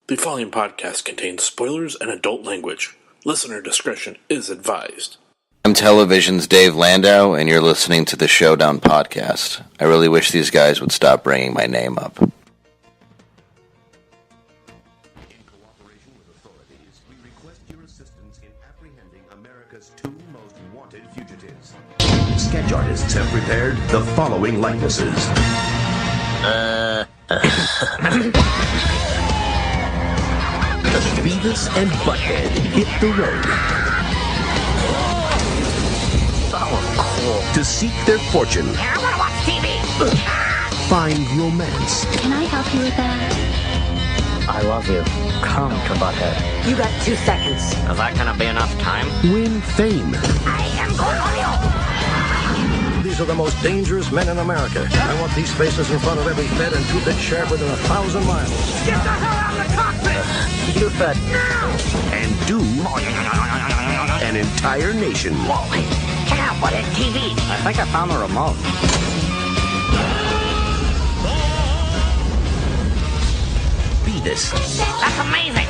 The following podcast contains spoilers and adult language. Listener discretion is advised. I'm Television's Dave Landau, and you're listening to the Showdown podcast. I really wish these guys would stop bringing my name up. In cooperation with authorities, we request your assistance in apprehending America's two most wanted fugitives. Sketch artists have prepared the following likenesses. Beavis and Butthead hit the road to seek their fortune, I want to watch TV. find romance, Can I help you with that? I love you. Come to Butthead. You got 2 seconds. Is that gonna be enough time? win fame. I am going on you. These are the most dangerous men in America. I want these faces in front of every Fed and 2 big sheriff within 1,000 miles. Get the hell out of the cockpit. You said And do an entire nation. Whoa, check out what is TV. I think I found the remote. Beavis That's amazing.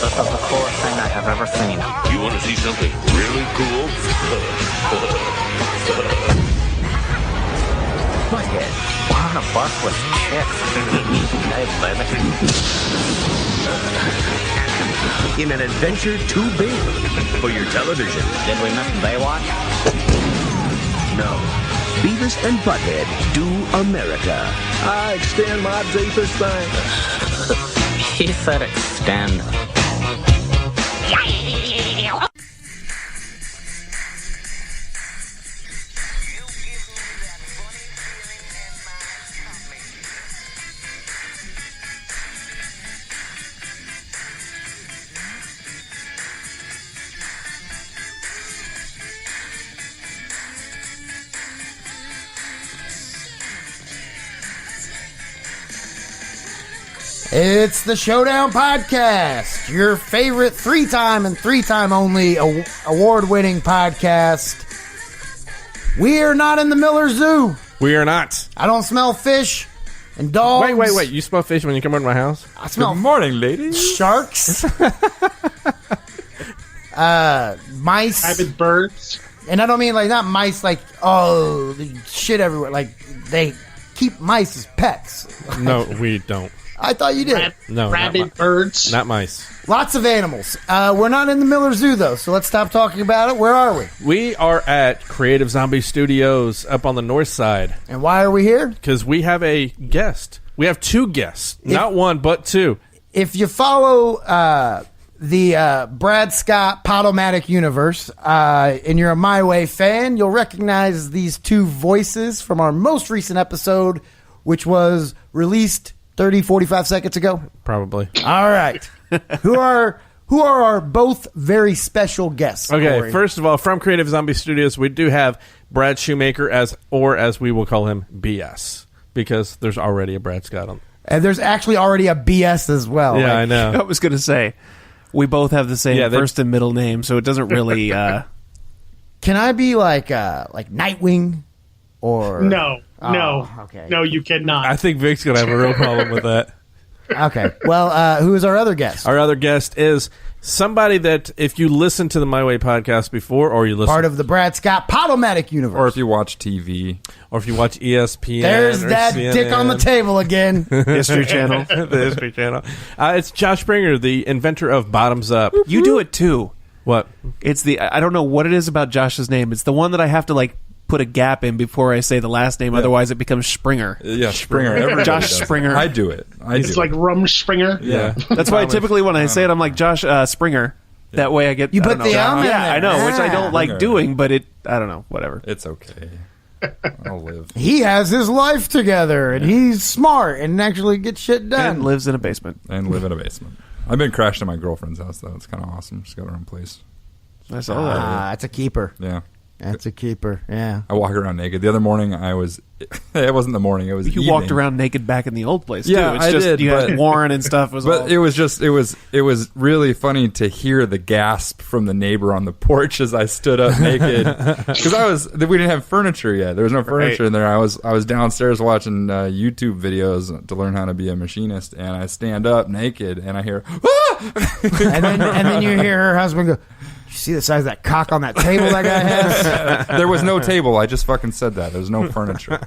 This is the coolest thing I have ever seen. You want to see something really cool? Butthead We're on a bus with chicks. Hey, baby. in an adventure too big for your television. Did we miss Baywatch? No. Beavis and Butthead Do America. I extend my deepest thanks. He said extend. It's the Showdown podcast, your favorite 3-time and 3-time only award-winning podcast. We are not in the Miller Zoo. We are not. I don't smell fish and dogs. Wait. You smell fish when you come over to my house? I smell Good morning, ladies. sharks, mice, Rabid birds. and I don't mean like not mice like oh the shit everywhere. Like they keep mice as pets. No, we don't. I thought you did. No, Rabid birds. Not mice. Lots of animals. We're not in the Miller Zoo, though, so let's stop talking about it. Where are we? We are at Creative Zombie Studios up on the north side And why are we here? because we have a guest. We have 2 guests. Not 1, but 2. If you follow the Brad Scott Podomatic universe and you're a My Way fan, you'll recognize these 2 voices from our most recent episode, which was released 30, 45 seconds ago. Probably. All right. Who are our both very special guests? Okay, Cory? first of all, from Creative Zombie Studios, we do have Brad Shoemaker, as we will call him, BS, because there's already a Brad Scott on. And there's actually already a BS as well. Yeah, Like, I know. I was going to say, we both have the same first and middle name, so it doesn't really... Can I be like Nightwing or... No, okay. no, you cannot. I think Vic's going to have a real problem with that. Okay. Well, who is our other guest? Our other guest is somebody that if you listen to the My Way podcast before, or you listen... Part of the Brad Scott Podomatic universe. Or if you watch TV. Or if you watch ESPN. There's or that CNN. dick on the table again. History Channel. The History Channel. It's Josh Springer, the inventor of Bottoms Up. You do it too. What? It's I don't know what it is about Josh's name. It's the one that I have to put a gap in before I say the last name. Otherwise, it becomes Springer. Yeah, Springer. Everybody Josh does. Springer. I do it. It's like Rumspringer. Yeah. That's why typically when I say it, I'm like Josh Springer. That way I get... You I put don't know. the in Yeah, there. I know, which I don't like Springer. doing, but I don't know, whatever. It's okay. I'll live. He has his life together, and he's smart and actually gets shit done. And lives in a basement. And live in a basement. I've been crashed at my girlfriend's house, though. It's kind of awesome. She's got her own place. I saw that. It's a keeper. Yeah. That's a keeper. Yeah. I walk around naked. The other morning, it wasn't the morning. It was You evening. walked around naked back in the old place, too. Yeah, It's I just, did. You had Warren and stuff. But it was really funny to hear the gasp from the neighbor on the porch as I stood up naked because we didn't have furniture yet. There was no furniture in there. I was downstairs watching YouTube videos to learn how to be a machinist, and I stand up naked and I hear ah! and then you hear her husband go, "You see the size of that cock on that table that guy has?" There was no table. I just fucking said that. There's no furniture.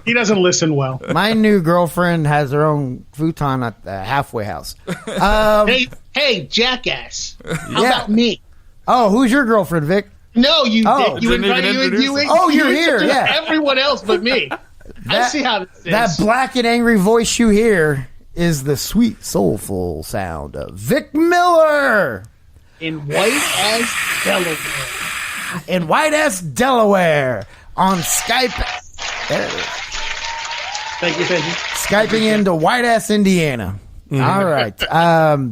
He doesn't listen well. My new girlfriend has her own futon at the halfway house. Hey, jackass! How about me? Oh, who's your girlfriend, Vic? No, you Oh. you invited you. You're here. Yeah, everyone else but me. I see how this is. That black and angry voice you hear is the sweet, soulful sound of Vic Miller. In white as Delaware. In white ass Delaware on Skype. There. Thank you. Skyping into white ass Indiana. All right.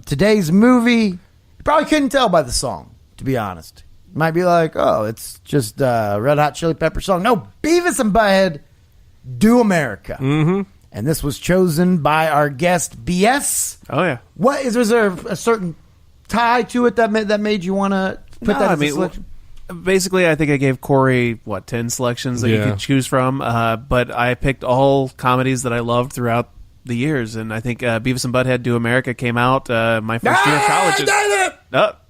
Today's movie, you probably couldn't tell by the song, to be honest. You might be like, oh, it's just a Red Hot Chili Pepper song. No, Beavis and Butthead Do America. Mm-hmm. And this was chosen by our guest, BS. Oh, yeah. Was there a certain tie to it that made you want to put that as a selection? Basically, I think I gave Corey 10 selections that you could choose from, but I picked all comedies that I loved throughout the years, and I think Beavis and Butthead Do America came out my first year of college.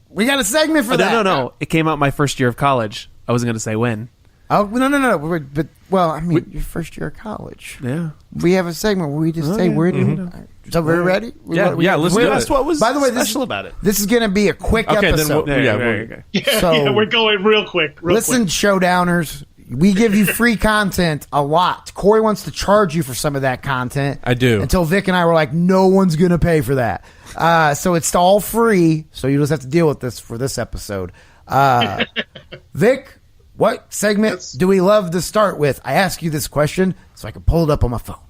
We got a segment for that. No, it came out my first year of college. I wasn't going to say when. Oh no! But your first year of college. Yeah, we have a segment where we just say where. So we're ready. Let's do it. That's what was by the way special about it. This is going to be a quick episode. We're going real quick. Listen, Showdowners, we give you free content a lot. Corey wants to charge you for some of that content. I do. Until Vic and I were like, no one's going to pay for that. So it's all free. So you just have to deal with this for this episode. Vic, what segment do we love to start with? I ask you this question so I can pull it up on my phone.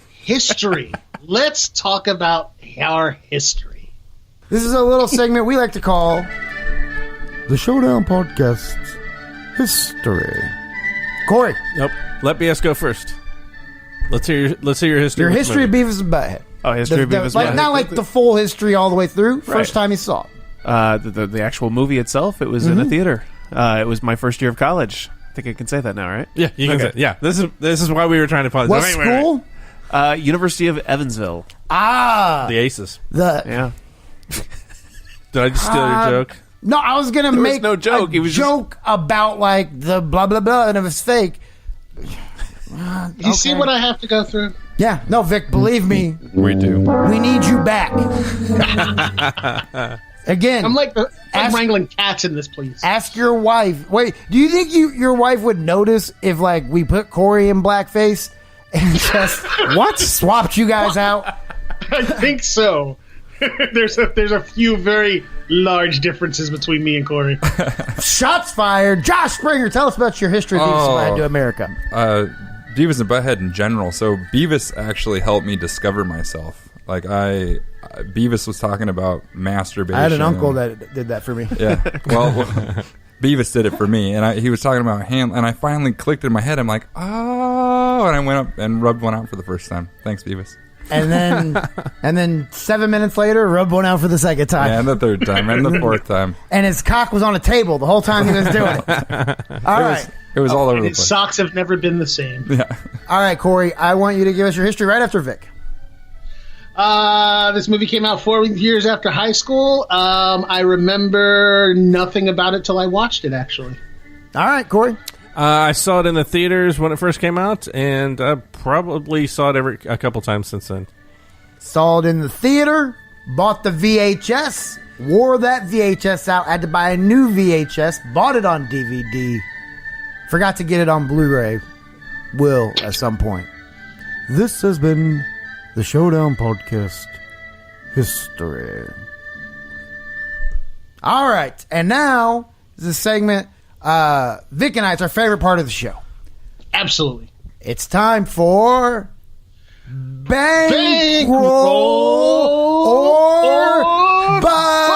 History. Let's talk about our history. This is a little segment we like to call the Showdown Podcast History. Corey. Nope. Let BS go first. Let's hear your history. Your history of Beavis and Butthead. Oh, history of Beavis and Butthead. Not like the full history all the way through. First time you saw it. The actual movie itself, it was in a theater. It was my first year of college. I think I can say that now, right? Yeah, you can say. Yeah, this is why we were trying to pause. What school? University of Evansville. The Aces. Yeah. Did I just steal your joke? No, I was gonna make no joke. A joke about like the blah blah blah, and it was fake. You see what I have to go through? Yeah. No, Vic, believe me. We do. We need you back. Again, I'm wrangling cats in this place. Ask your wife. Wait, do you think your wife would notice if like we put Corey in blackface and just swapped you guys out? I think so. There's a few very large differences between me and Corey. Shots fired. Josh Springer, tell us about your history of Beavis and Butthead Do America. Beavis and Butthead in general. So Beavis actually helped me discover myself. Like Beavis was talking about masturbation. I had an uncle that did that for me. Yeah. Well, Beavis did it for me, and he was talking about hand, and I finally clicked in my head. I'm like, oh, and I went up and rubbed one out for the first time. Thanks, Beavis. And then 7 minutes later, rubbed one out for the second time. Yeah, and the third time, and the fourth time. And his cock was on a table the whole time he was doing it. All right. It was all over the place. His socks have never been the same. Yeah. All right, Corey, I want you to give us your history right after Vic. This movie came out 4 years after high school. I remember nothing about it till I watched it, actually. All right, Corey. I saw it in the theaters when it first came out, and I probably saw it a couple times since then. Saw it in the theater, bought the VHS, wore that VHS out, had to buy a new VHS, bought it on DVD, forgot to get it on Blu-ray. Will at some point. This has been the Showdown Podcast History. All right, and now is a segment. Vic and I, it's our favorite part of the show. Absolutely. It's time for Bankroll or Bust.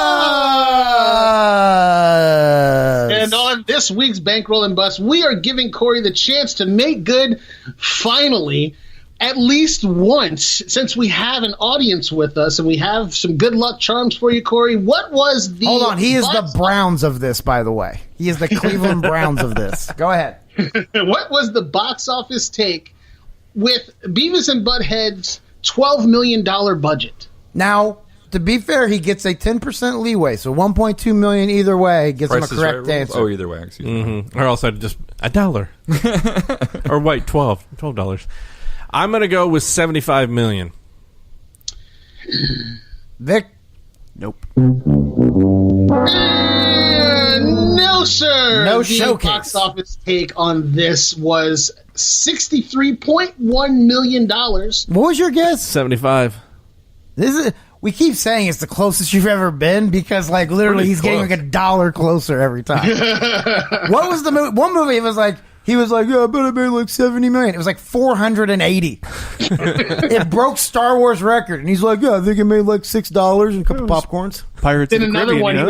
And on this week's Bankroll and Bust, we are giving Cory the chance to make good, finally, at least once, since we have an audience with us and we have some good luck charms for you, Cory. What was the... Hold on, he is the Browns of this, by the way. He is the Cleveland Browns of this. Go ahead. What was the box office take with Beavis and Butthead's $12 million budget? Now, to be fair, he gets a 10% leeway, so $1.2 million either way gets him a correct answer. Oh, either way, excuse me. Or else I'd just $1. Or wait, $12. I'm going to go with $75 million. Vic? Nope. No, sir. No the showcase. Box office take on this was $63.1 million. What was your guess? 75. We keep saying it's the closest you've ever been because, like, literally Pretty he's getting like $1 closer every time. What was the movie? One movie, he was like, yeah, I bet I made like $70 million. It was like 480. It broke Star Wars record, and he's like, yeah, I think it made like $6 and a couple popcorns. Pirates Then of the another Caribbean, one, you know?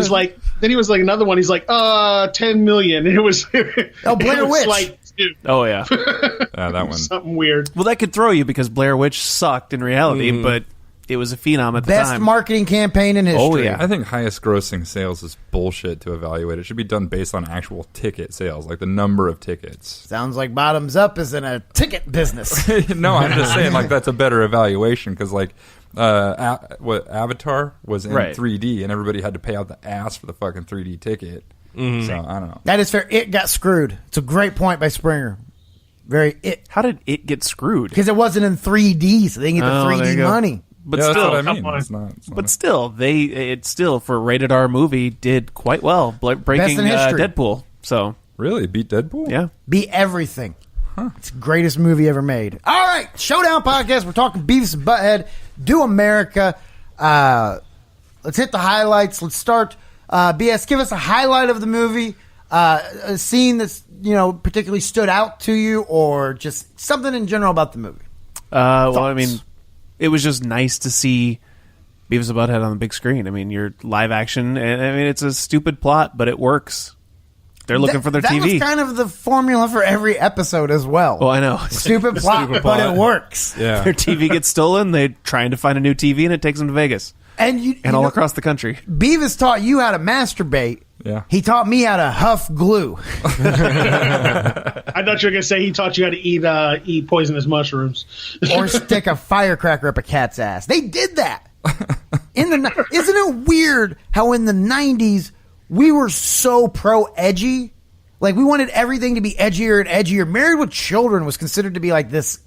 he was like another one. He's like, $10 million. It was Blair Witch. Like, Oh yeah, that one. Something weird. Well, that could throw you because Blair Witch sucked in reality, but it was a phenom at the Best time. marketing campaign in history. Oh yeah, I think highest grossing sales is bullshit to evaluate. It should be done based on actual ticket sales, like the number of tickets. Sounds like Bottoms Up is in a ticket business. No, I'm just saying, like, that's a better evaluation because, like, Avatar was in 3D and everybody had to pay out the ass for the fucking 3D ticket. So I don't know. That is fair. It got screwed. It's a great point by Springer. How did it get screwed? Because it wasn't in 3D, so they didn't get the 3D money. But yeah, still, that's what I mean. It's not but still, it still for a rated R movie did quite well, breaking Deadpool. So really beat Deadpool. Yeah, beat everything. It's the greatest movie ever made. All right, Showdown podcast. We're talking Beavis and Butthead Do America. Let's hit the highlights. Let's start. BS, give us a highlight of the movie, a scene that's particularly stood out to you, or just something in general about the movie. Well, I mean, it was just nice to see Beavis and Butthead on the big screen. I mean, you're live action, and I mean, it's a stupid plot, but it works. They're looking for their TV. That was kind of the formula for every episode as well. Oh, I know. Stupid plot, but it works. Yeah. Their TV gets stolen. They're trying to find a new TV, and it takes them to Vegas. And all across the country. Beavis taught you how to masturbate. Yeah. He taught me how to huff glue. I thought you were going to say he taught you how to eat poisonous mushrooms. Or stick a firecracker up a cat's ass. They did that. Isn't it weird how in the 90s we were so pro-edgy? Like, we wanted everything to be edgier and edgier. Married with Children was considered to be like this,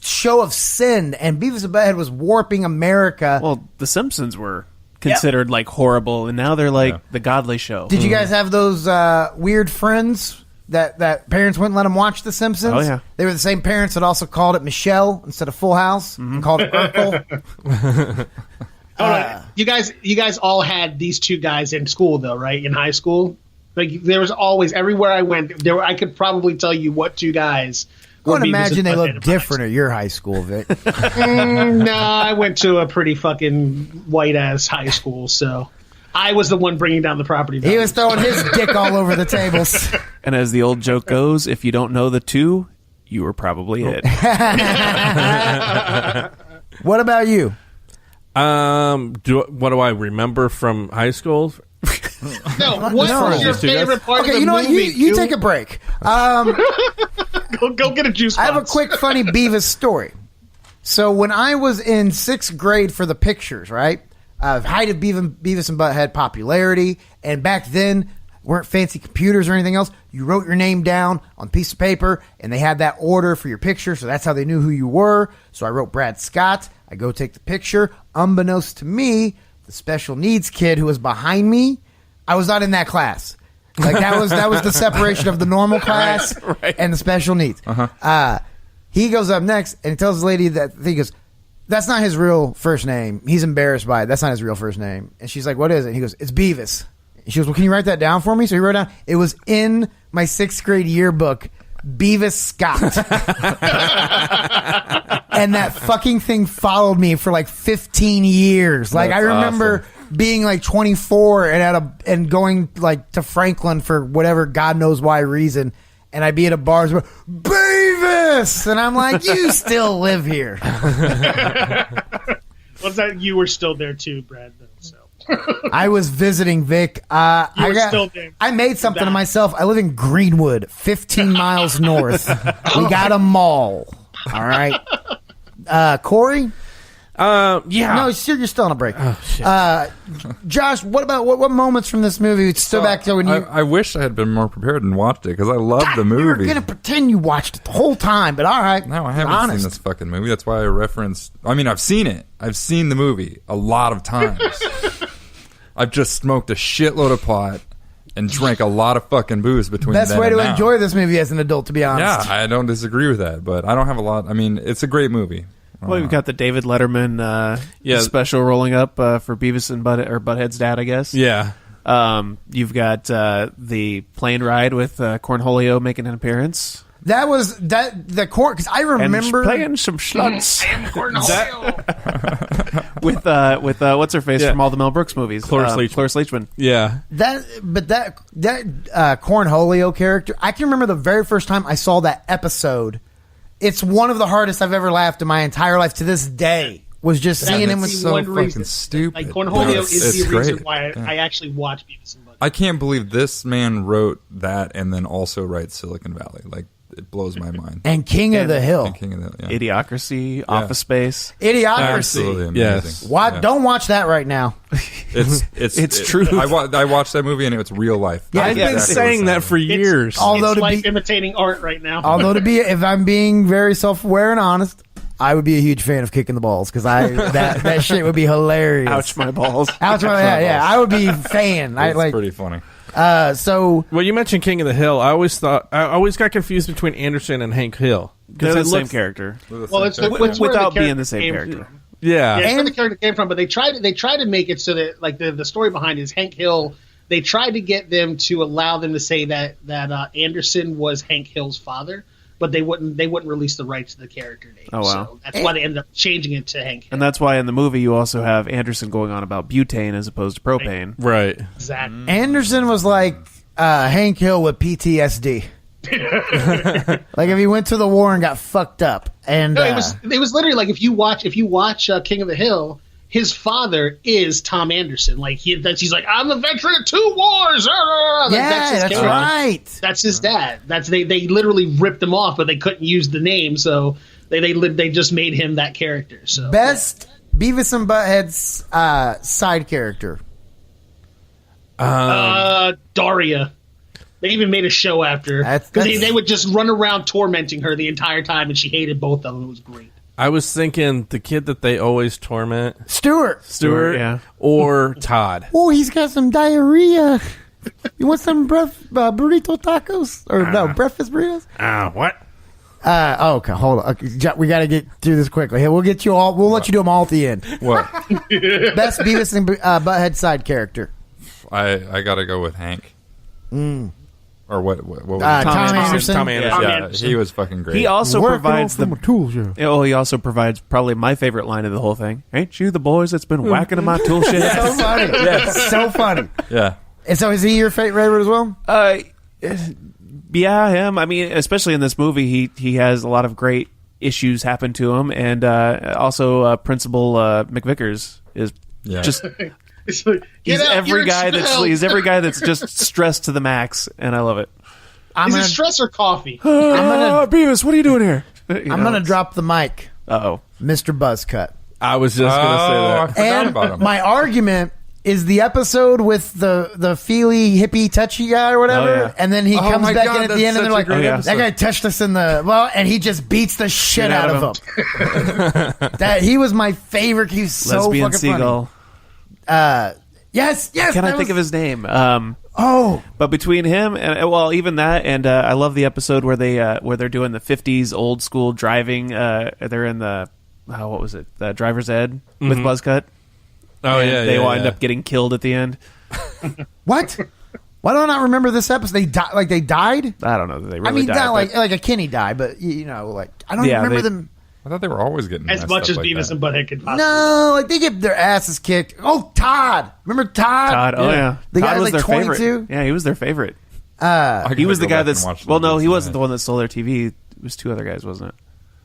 show of sin, and Beavis and Butthead was warping America. Well, The Simpsons were considered like horrible, and now they're like the godly show. Did you guys have those weird friends that parents wouldn't let them watch The Simpsons? Oh, yeah. They were the same parents that also called it Michelle instead of Full House and called it Urkel. You guys all had these two guys in school, though, right? In high school? Like, there was always, everywhere I went, I could probably tell you what two guys. I would imagine they look different at your high school, Vic. No, I went to a pretty fucking white-ass high school, so I was the one bringing down the property value. He was throwing his dick all over the tables. And as the old joke goes, if you don't know the two, you were probably it. What about you? What do I remember from high school? No, what was your favorite part of the movie? You know what? You take a break. Go get a juice box. I have a quick, funny Beavis story. So when I was in 6th grade for the pictures, right? Height of Beavis and Butthead popularity, and back then weren't fancy computers or anything else. You wrote your name down on a piece of paper, and they had that order for your picture, so that's how they knew who you were. So I wrote Brad Scott. I go take the picture. Unbeknownst to me, the special needs kid who was behind me, I was not in that class. Like, that was the separation of the normal class and the special needs. He goes up next and he tells the lady that he goes, that's not his real first name. He's embarrassed by it. That's not his real first name. And she's like, what is it? And he goes, it's Beavis. And she goes, well, can you write that down for me? So he wrote down, it was in my 6th grade yearbook, Beavis Scott. And that fucking thing followed me for like 15 years. Like, I remember being like 24 and going like to Franklin for whatever God knows why reason, and I'd be at a bar, Beavis, and I'm like, you still live here. Well, that you were still there too, Brad. Though, so I was visiting Vic. Still there. I made something of myself. I live in Greenwood, 15 miles north. We got a mall. All right. Cory? Yeah. No, you're still on a break. Oh, shit. Josh, what moments from this movie stood back to when you... I wish I had been more prepared and watched it, because I love the movie. You were going to pretend you watched it the whole time, but all right. No, I haven't seen this fucking movie. That's why I referenced... I mean, I've seen it. I've seen the movie a lot of times. I've just smoked a shitload of pot and drank a lot of fucking booze between Best then way and to now. enjoy this movie as an adult, to be honest. Yeah, I don't disagree with that, but I don't have a lot... I mean, it's a great movie. Well, we've got the David Letterman special rolling up for Beavis and Butthead's dad, I guess. Yeah. You've got the plane ride with Cornholio making an appearance. That was the court, because I remember and playing some sluts with what's her face from all the Mel Brooks movies, Cloris Leachman. Yeah. That Cornholio character, I can remember the very first time I saw that episode. It's one of the hardest I've ever laughed in my entire life to this day. Was just seeing him was so fucking stupid. Like Cornholio is the reason why I actually watch Beavis and Butthead. I can't believe this man wrote that and then also writes Silicon Valley. Like, it blows my mind. And King of the Hill. Idiocracy, Office Space. Idiocracy. Absolutely amazing. Yes. What? Don't watch that right now. It's true. I watched that movie and it's real life. Yeah, I've been saying that for years. It's like imitating art right now. Although if I'm being very self-aware and honest, I would be a huge fan of kicking the balls, because that shit would be hilarious. Ouch my balls. Ouch my yeah. I would be a fan. It's pretty funny. So well, you mentioned King of the Hill. I always got confused between Anderson and Hank Hill. They're the same character. Well, it's without being the same character. Yeah, that's where the character came from. But they tried to make it so that, like, the story behind it is Hank Hill. They tried to get them to allow them to say that Anderson was Hank Hill's father, but they wouldn't release the rights to the character name. Oh, wow. So that's why they ended up changing it to Hank Hill. And that's why in the movie you also have Anderson going on about butane as opposed to propane. Right. Exactly. Anderson was like Hank Hill with PTSD. Like if he went to the war and got fucked up. And no, it was literally like if you watch King of the Hill, his father is Tom Anderson. Like he's like, I'm a veteran of 2 wars. That's right. That's his dad. They literally ripped him off, but they couldn't use the name, so they just made him that character. So best Beavis and Butthead's side character. Daria. They even made a show after her. Because they would just run around tormenting her the entire time, and she hated both of them. It was great. I was thinking the kid that they always torment. Stuart, yeah. Or Todd. Oh, he's got some diarrhea. You want some burrito tacos? Or no, breakfast burritos? What? Okay, hold on. Okay, we got to get through this quickly. Hey, we'll get you all. We'll let you do them all at the end. What? Best Beavis and Butthead side character. I got to go with Hank. Or what was Tom Anderson. Tom Anderson. Yeah, he was fucking great. He also provides the tools. he also provides probably my favorite line of the whole thing. Ain't you the boys that's been whacking at my tool shed? So funny. Yes, so funny. Yeah. And so is he your favorite as well? Yeah, him. I mean, especially in this movie, he has a lot of great issues happen to him, and also Principal McVickers is just. He's every guy that's just stressed to the max, and I love it. Is it stress or coffee? Beavis, what are you doing here? I'm gonna drop the mic. Uh-oh. Mr. Buzzcut. I was just gonna say that. I forgot about him. My argument is the episode with the feely hippie touchy guy or whatever, and then he comes back in at the end, and they're like, "That guy touched us in the and he just beats the shit out of him." That he was my favorite. He's so Lesbian fucking Seagull. funny. Yes. Can I think of his name? But between him and even that, and I love the episode where they're doing the 50s old school driving. They're in the what was it? The driver's ed with Buzzcut. Oh and they wind up getting killed at the end. What? Why do I not remember this episode? They died. I don't know. They really died. Like a Kinney died, but I don't remember them. I thought they were always getting as much as Beavis and Butthead could possibly. No, like they get their asses kicked. Oh, Todd. Remember Todd? Todd, oh yeah. The Todd guy was like their 22. favorite. Yeah, he was their favorite. I He was the go guy back and that's... watch Well, no, those he wasn't the tonight. one that stole their TV. It was two other guys, wasn't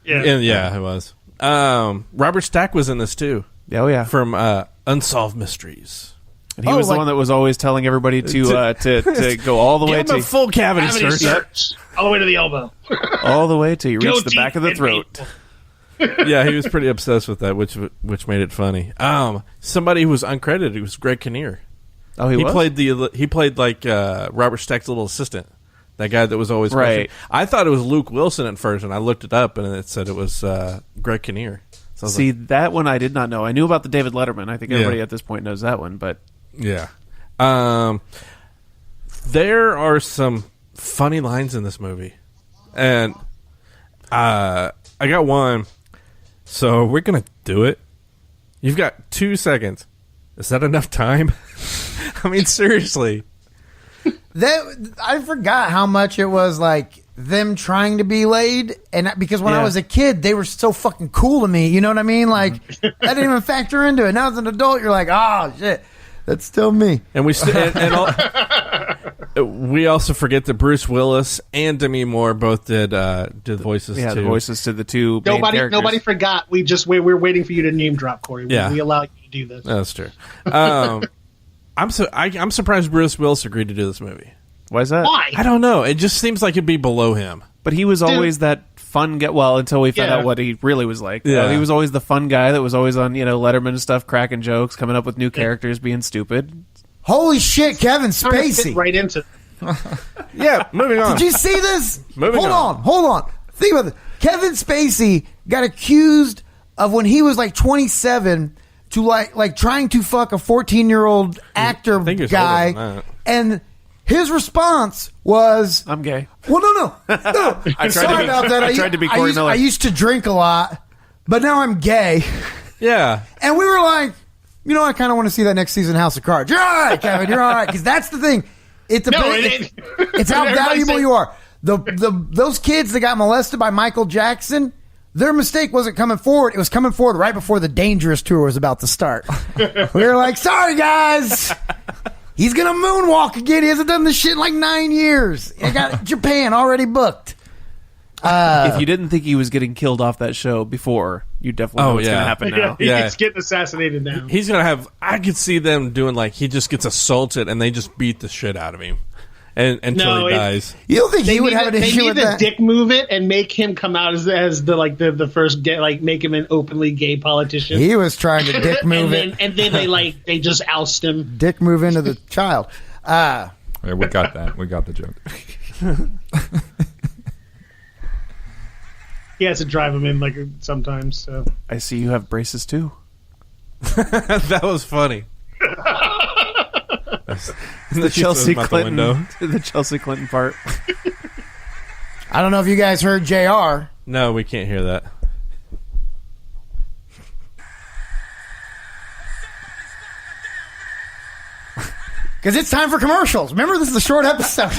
it? Yeah, it was. Robert Stack was in this too. Oh, yeah. From Unsolved Mysteries. And he was the one that was always telling everybody to go all the way Give him to... a full cavity search. All the way to the elbow. all the way till you Go reach the back deep of the and throat. Yeah, he was pretty obsessed with that, which made it funny. Somebody who was uncredited was Greg Kinnear. Oh, he was? He played like Robert Stack's little assistant. That guy that was always Right. questioning. I thought it was Luke Wilson at first, and I looked it up, and it said it was Greg Kinnear. So I was See, like, that one I did not know. I knew about the David Letterman. I think everybody at this point knows that one, but... yeah. There are some funny lines in this movie, and I got one. So we're gonna do it. You've got 2 seconds. Is that enough time? I mean, seriously. I forgot how much it was like them trying to be laid, and because when I was a kid, they were so fucking cool to me. You know what I mean? Like I didn't even factor into it. Now as an adult, you're like, oh shit, that's still me. And we also forget that Bruce Willis and Demi Moore both did voices. Yeah, too. the voices to the two main characters. Nobody forgot. We're waiting for you to name drop, Corey. We allow you to do this. That's true. I'm surprised Bruce Willis agreed to do this movie. Why is that? Why? I don't know. It just seems like it'd be below him. But he was always that fun guy. Well, until we found out what he really was like. Yeah. He was always the fun guy that was always on, Letterman and stuff, cracking jokes, coming up with new characters, being stupid. Holy shit, Kevin Spacey! Right into. Yeah, moving on. Did you see this? Moving Hold on. Think about this. Kevin Spacey got accused of when he was like 27 to like trying to fuck a 14-year-old actor I think he was guy, older than that. and his response was, "I'm gay." Well, no. Sorry about that. I tried to be Corey Miller. I used to drink a lot, but now I'm gay. Yeah, and we were like, I kind of want to see that next season, House of Cards. You're all right, Kevin. You're all right, because that's the thing. It's how valuable you are. Those kids that got molested by Michael Jackson, their mistake wasn't coming forward. It was coming forward right before the Dangerous tour was about to start. We were like, sorry, guys. He's going to moonwalk again. He hasn't done this shit in like 9 years. I got Japan already booked. If you didn't think he was getting killed off that show before, you definitely know what's going to happen now. He's getting assassinated now. He's going to have... I could see them doing like he just gets assulted and they just beat the shit out of him until he dies. You don't think he would have an issue with that? They need to dick move it and make him come out as the first gay, like make him an openly gay politician. He was trying to dick move it. And then they just oust him. Dick move into the child. Yeah, we got that. We got the joke. He has to drive him in sometimes. So I see you have braces too. That was funny. The Chelsea Clinton, the Chelsea Clinton part. I don't know if you guys heard JR. No, we can't hear that. Because it's time for commercials. Remember, this is a short episode.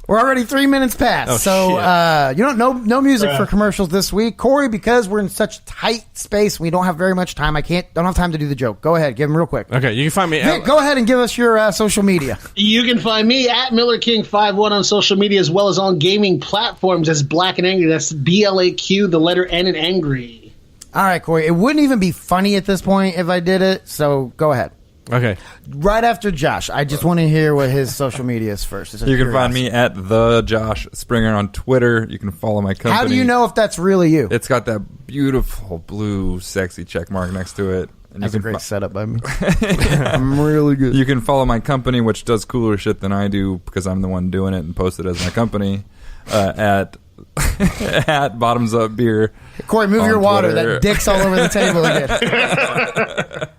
We're already 3 minutes past. No music for commercials this week. Corey, because we're in such tight space, we don't have very much time. Don't have time to do the joke. Go ahead, give him real quick. Okay, you can find me. Vic, go ahead and give us your social media. You can find me at MillerKing51 on social media as well as on gaming platforms as Black and Angry. That's BLAQ, the letter N and Angry. All right, Corey. It wouldn't even be funny at this point if I did it, so go ahead. Okay. Right after Josh, I just want to hear what his social media is first. You can find me at the Josh Springer on Twitter. You can follow my company. How do you know if that's really you? It's got that beautiful blue sexy check mark next to it. And that's a great setup by me. I'm really good. You can follow my company, which does cooler shit than I do because I'm the one doing it and post it as my company at Bottoms Up Beer. Corey, move your water. Twitter. That dick's all over the table again.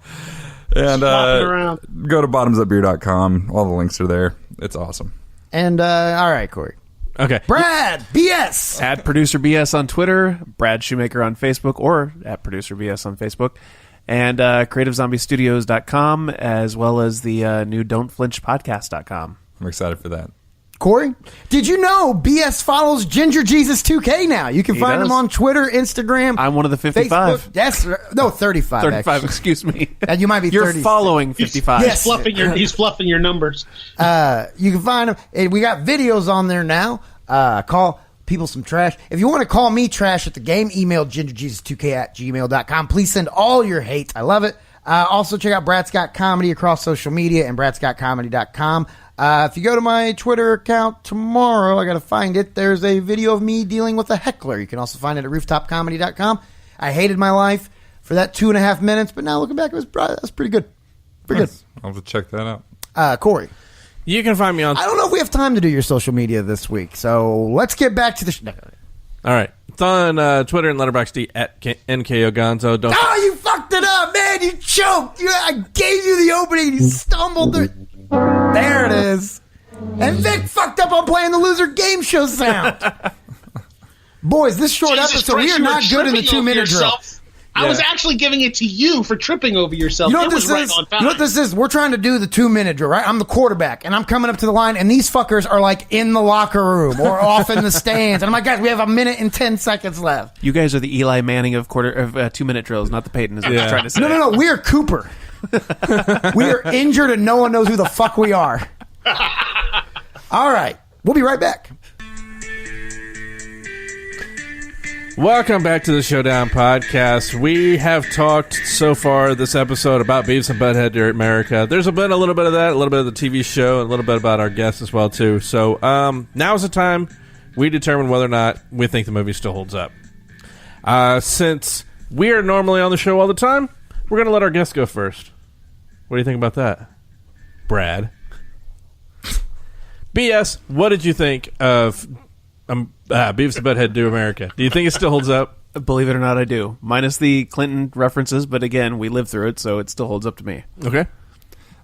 And go to bottomsupbeer.com. All the links are there. It's awesome. And all right, Corey. Okay. Brad BS at Producer BS on Twitter, Brad Shoemaker on Facebook, or at Producer BS on Facebook, and CreativeZombieStudios.com, as well as the new Don'tFlinchPodcast.com. I'm excited for that. Corey, did you know BS follows Ginger Jesus 2K now? You can find him on Twitter, Instagram. I'm one of the 55. Facebook. Yes, no, 35. 35, actually. excuse me. And you might be You're 30. following 55. Yes. He's fluffing your numbers. You can find him. We got videos on there now. Call people some trash. If you want to call me trash at the game, email gingerjesus2k@gmail.com. Please send all your hate. I love it. Also, check out Brad Scott Comedy across social media and bradscottcomedy.com. If you go to my Twitter account tomorrow, I got to find it. There's a video of me dealing with a heckler. You can also find it at rooftopcomedy.com. I hated my life for that 2.5 minutes, but now looking back, that's pretty good. Pretty good. I'll have to check that out. Corey. You can find me on... I don't know if we have time to do your social media this week, so let's get back to the... All right. It's on Twitter and Letterboxd at NKOGonzo. Don't... Oh, you fucked it up, man. You choked. I gave you the opening. You stumbled through... There it is. And Vic fucked up on playing the loser game show sound. Boys, this short episode, we are not good in the 2-minute drill. I was actually giving it to you for tripping over yourself. You know what this is? You know what this is? We're trying to do the 2-minute drill, right? I'm the quarterback, and I'm coming up to the line, and these fuckers are like in the locker room or off in the stands. And I'm like, guys, we have 1 minute and 10 seconds left. You guys are the Eli Manning of 2-minute drills, not the Peyton. Is what I'm trying to say. No. We are Cooper. We are injured, and no one knows who the fuck we are. All right. We'll be right back. Welcome back to the Showdown podcast. We have talked so far this episode about Beavis and Butthead Do America. There's been a little bit of that, a little bit of the TV show, and a little bit about our guests as well, too. So now's the time we determine whether or not we think the movie still holds up. Since we are normally on the show all the time, we're going to let our guests go first. What do you think about that, Brad? BS, what did you think of Beavis and Butthead Do America? Do you think it still holds up? Believe it or not, I do. Minus the Clinton references, but again, we lived through it, so it still holds up to me. Okay.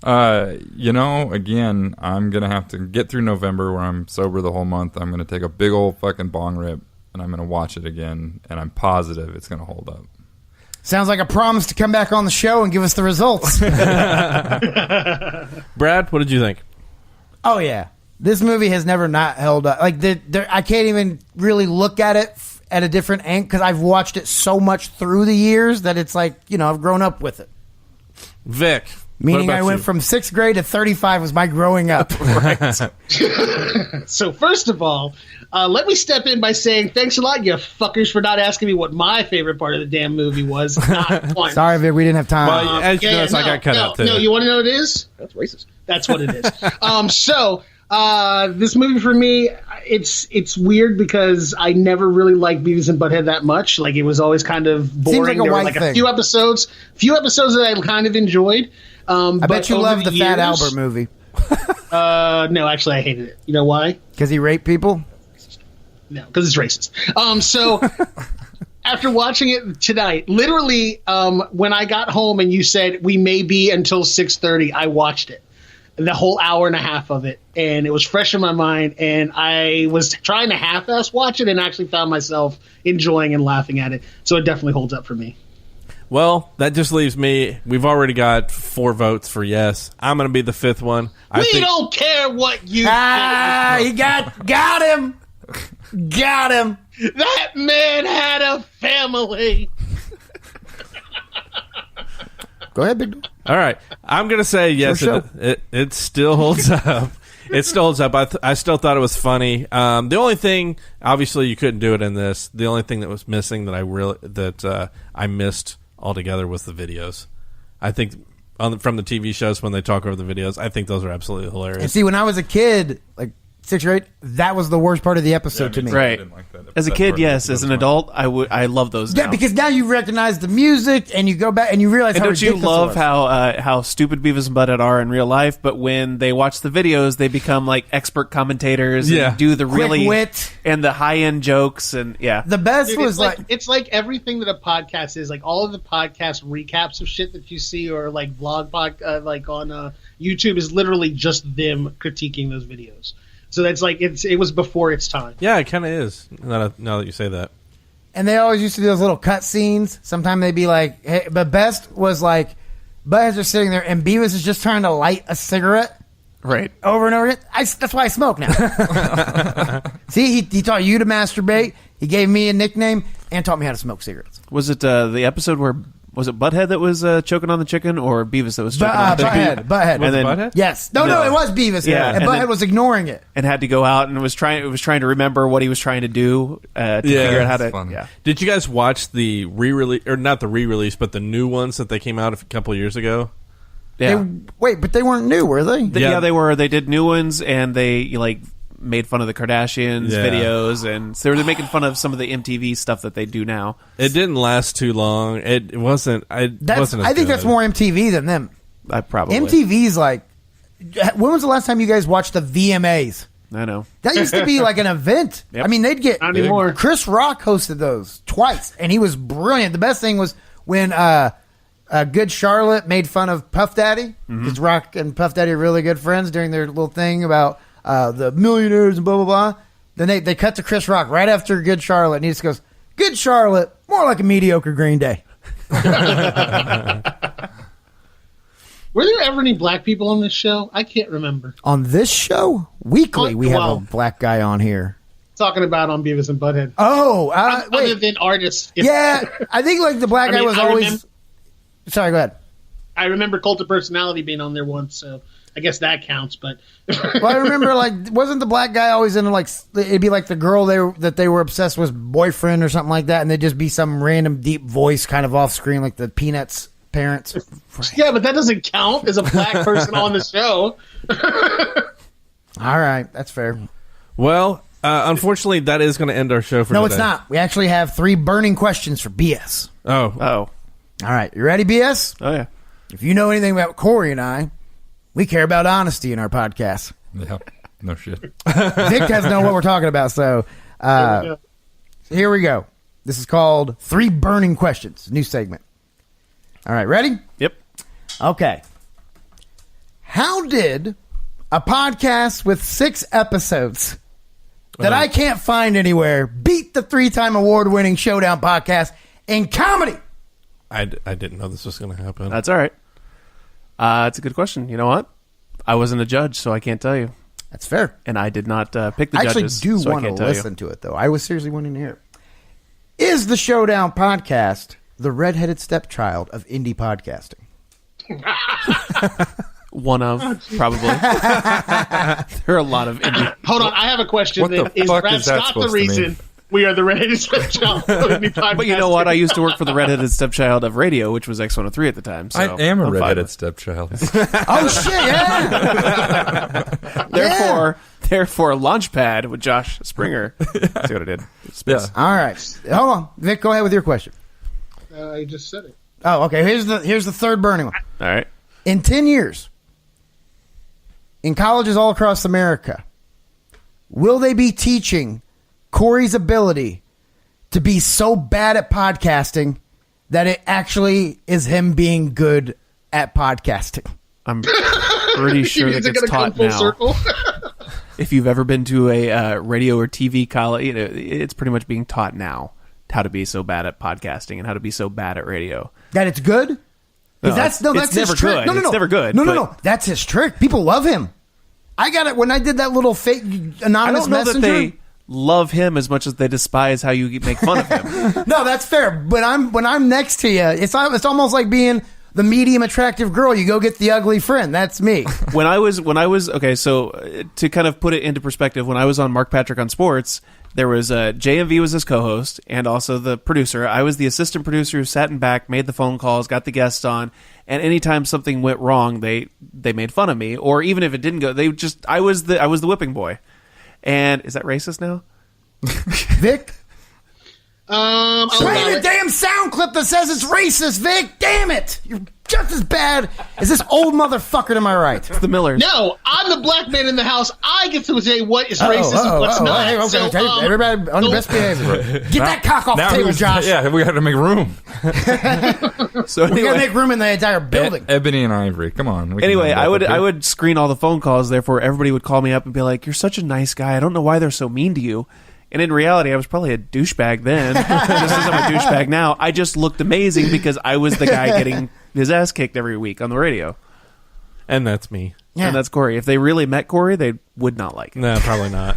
Again, I'm going to have to get through November where I'm sober the whole month. I'm going to take a big old fucking bong rip, and I'm going to watch it again, and I'm positive it's going to hold up. Sounds like a promise to come back on the show and give us the results. Brad, what did you think? Oh, yeah. This movie has never not held up. Like, I can't even really look at it at a different angle because I've watched it so much through the years that it's like, I've grown up with it. Vic. Meaning I went from 6th grade to 35 was my growing up. Right. So first of all, let me step in by saying thanks a lot, you fuckers, for not asking me what my favorite part of the damn movie was. Not one. Sorry, Vic, we didn't have time. Well, as you noticed, I got cut out too. No, you want to know what it is? That's racist. That's what it is. This movie for me, it's weird because I never really liked Beavis and Butthead that much. Like, it was always kind of boring. Seems like there were like a few episodes that I kind of enjoyed. I bet you loved the Fat Albert movie. No, actually, I hated it. You know why? Because he raped people? No, because it's racist. So after watching it tonight, literally, when I got home and you said we may be until 6:30, I watched it. The whole hour and a half of it, and it was fresh in my mind, and I was trying to half-ass watch it and actually found myself enjoying and laughing at it, so it definitely holds up for me. Well, that just leaves me. We've already got 4 votes for yes. I'm going to be the 5th one. We don't care what you think. He got him. Got him. That man had a family. Go ahead, big dog. All right. I'm going to say yes. It still holds up. It still holds up. I still thought it was funny. The only thing, obviously, you couldn't do it in this. The only thing that was missing that I missed altogether was the videos. I think from the TV shows when they talk over the videos, I think those are absolutely hilarious. And see, when I was a kid, like 6 or 8, that was the worst part of the episode to me. Right. As a kid, yes. As an adult, I love those now. Yeah, because now you recognize the music and you go back and you realize how ridiculous it was. Don't you love how stupid Beavis and Butthead are in real life, but when they watch the videos, they become like expert commentators and do the quick really wit and the high-end jokes and The best was it's like everything that a podcast is, like all of the podcast recaps of shit that you see or like vlog like on YouTube is literally just them critiquing those videos. So that's like it was before its time. Yeah, it kind of is. Now that you say that. And they always used to do those little cut scenes. Sometimes they'd be like, hey, but best was like, Buttheads are sitting there and Beavis is just trying to light a cigarette. Right. Over and over again. That's why I smoke now. See, he taught you to masturbate. He gave me a nickname and taught me how to smoke cigarettes. Was it the episode where... Was it Butthead that was choking on the chicken, or Beavis that was choking on the chicken? Butthead. And then, Butthead? Yes. No, it was Beavis. Yeah, and Butthead was ignoring it. And had to go out and was trying to remember what he was trying to do to figure out how to... Fun. Yeah. Did you guys watch the re-release, or not the re-release, but the new ones that they came out a couple of years ago? Yeah. But they weren't new, were they? Yeah, they were. They did new ones, and they made fun of the Kardashians videos, and so they were making fun of some of the MTV stuff that they do now. It didn't last too long. It wasn't. I think that's more MTV than them. Probably. MTV's like, when was the last time you guys watched the VMAs? I know. That used to be like an event. Yep. I mean, they'd get... Not anymore. Chris Rock hosted those twice, and he was brilliant. The best thing was when Good Charlotte made fun of Puff Daddy, because Rock and Puff Daddy are really good friends during their little thing about the millionaires and blah, blah, blah. Then they cut to Chris Rock right after Good Charlotte, and he just goes, Good Charlotte, more like a mediocre Green Day. Were there ever any black people on this show? I can't remember. On this show, weekly, we have a black guy on here. Talking about on Beavis and Butthead. Oh, other than artists. Yeah, I think like the black guy was always... Sorry, go ahead. I remember Cult of Personality being on there once, so I guess that counts. But well, I remember wasn't the black guy always in it'd be like the girl that they were obsessed with boyfriend or something like that, and they'd just be some random deep voice kind of off screen like the Peanuts parents. Yeah, but that doesn't count as a black person on the show. All right, that's fair. Well, unfortunately, that is going to end our show for today. No, it's not. We actually have 3 burning questions for BS. Oh. All right, you ready, BS? Oh, yeah. If you know anything about Cory and I, we care about honesty in our podcast. Yeah, no shit. Vic doesn't know what we're talking about, so here we go. This is called 3 burning questions, new segment. All right, ready? Yep. Okay. How did a podcast with 6 episodes that I can't find anywhere beat the 3-time award-winning Showdown podcast in comedy? I didn't know this was going to happen. That's all right. It's a good question. You know what? I wasn't a judge, so I can't tell you. That's fair. And I did not pick the I judges. actually do so want to listen to it, though. I was seriously wanting to hear it. Is the Showdown podcast the redheaded stepchild of indie podcasting? One of, probably. There are a lot of indie... Hold on, I have a question. What the Is fuck Brad is that Scott the supposed to mean? reason we are the redheaded stepchild of indie podcasting? But you know what? I used to work for the redheaded stepchild of radio, which was X103 at the time. So I am a I'm fine redheaded with it. stepchild. Oh, shit, yeah! Therefore, Launchpad with Josh Springer. See what I did? Yeah. All right. Hold on. Vic, go ahead with your question. I just said it. Oh, okay. Here's the third burning one. All right. In 10 years, in colleges all across America, will they be teaching Cory's ability to be so bad at podcasting that it actually is him being good at podcasting? I'm pretty sure that gets taught now. Circle? If you've ever been to a radio or TV college, it's pretty much being taught now how to be so bad at podcasting and how to be so bad at radio. That it's good? No, that's it's his never trick. good. No, It's never good, No, but- That's his trick. People love him. I got it when I did that little fake I anonymous don't know messenger. that they love him as much as they despise how you make fun of him. No, that's fair. But when I'm next to you, it's almost like being the medium attractive girl. You go get the ugly friend. That's me. When I was okay, so to kind of put it into perspective, when I was on Mark Patrick on Sports, there was JMV was his co-host and also the producer. I was the assistant producer who sat in back, made the phone calls, got the guests on, and anytime something went wrong, they made fun of me, or even if it didn't go, I was the whipping boy. And is that racist now? Vic? Play the damn sound clip that says it's racist, Vic. Damn it. You're just as bad as this old motherfucker to my right. It's the Millers. No, I'm the black man in the house. I get to say what is racist and what's not. Hey, okay, everybody on your best behavior. Get that cock off the table, Josh. Yeah, we got to make room. So we got to make room in the entire building. Ebony and Ivory, come on. Anyway, I would screen all the phone calls. Therefore, everybody would call me up and be like, "You're such a nice guy. I don't know why they're so mean to you." And in reality, I was probably a douchebag then, just as I'm a douchebag now. I just looked amazing because I was the guy getting his ass kicked every week on the radio. And that's me. and that's Cory. If they really met Cory, they would not like him. No, probably not.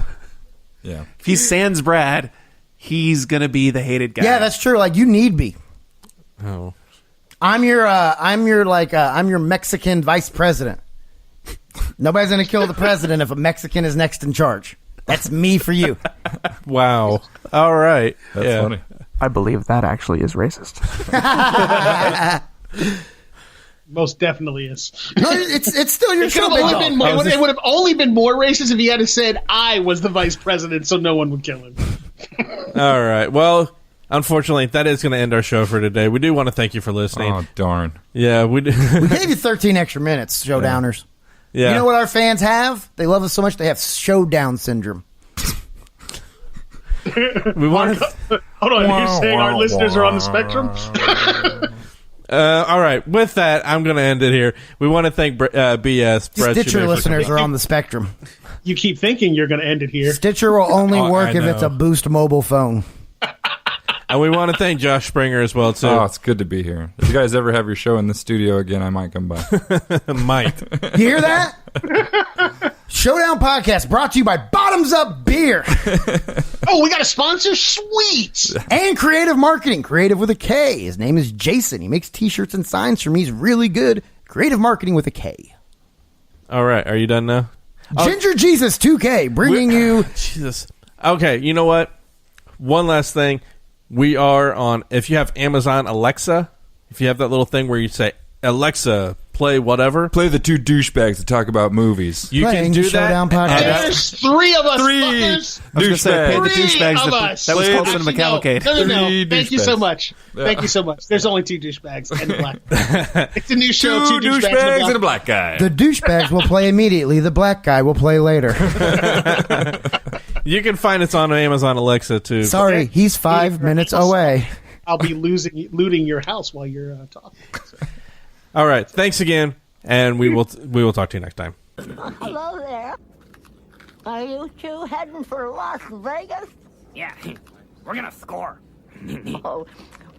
Yeah. If he's sans Brad, he's gonna be the hated guy. Yeah, that's true. Like, you need me. Oh. I'm your Mexican vice president. Nobody's gonna kill the president if a Mexican is next in charge. That's me for you. Wow. All right. That's funny. I believe that actually is racist. Most definitely is. No, it's still your show. It would have only been more racist if he had said I was the vice president, so no one would kill him. All right. Well, unfortunately, that is going to end our show for today. We do want to thank you for listening. Oh, darn. Yeah, we do. We gave you 13 extra minutes, Showdowners. Yeah. You know what our fans have? They love us so much they have Showdown syndrome. We want to. Hold on, you're saying our listeners are on the spectrum? All right. With that, I'm going to end it here. We want to thank BS. Stitcher listeners are on the spectrum. You keep thinking you're going to end it here. Stitcher will only work if it's a Boost mobile phone. And we want to thank Josh Springer as well, too. Oh, it's good to be here. If you guys ever have your show in the studio again, I might come by. Might. You hear that? Showdown Podcast brought to you by Bottoms Up Beer. Oh, we got a sponsor? Sweet. And Creative Marketing. Creative with a K. His name is Jason. He makes t-shirts and signs for me. He's really good. Creative Marketing with a K. All right. Are you done now? Ginger Jesus 2K bringing you... Jesus. Okay, you know what? One last thing. We are on, if you have Amazon Alexa, if you have that little thing where you say, Alexa, play whatever. Play the two douchebags that talk about movies. You Playing can do Showdown that. Podcast. There's three of us, fuckers. I was going to say, pay the Three douchebags. of us. That was called Cinema Actually, Cavalcade. No. Three Thank you douchebags. so much. Yeah. Thank you so much. There's only two douchebags and a black. It's a new show. Two douchebags and a black guy. The douchebags will play immediately. The black guy will play later. You can find us on Amazon Alexa, too. Sorry, he's 5 minutes away. I'll be looting your house while you're talking. All right. Thanks again, and we will talk to you next time. Hello there. Are you two heading for Las Vegas? Yeah, we're gonna score. Oh,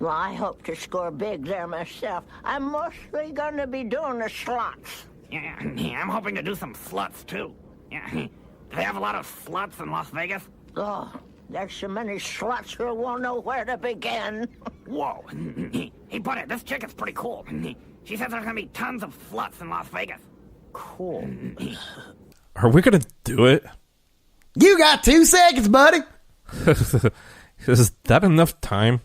well, I hope to score big there myself. I'm mostly going to be doing the slots. Yeah, I'm hoping to do some sluts too. Yeah, do they have a lot of sluts in Las Vegas? Oh, there's so many slots you won't know where to begin. Whoa. Hey, buddy, this chick is pretty cool. She says there's gonna be tons of sluts in Las Vegas. Cool. Are we going to do it? You got 2 seconds, buddy. Is that enough time?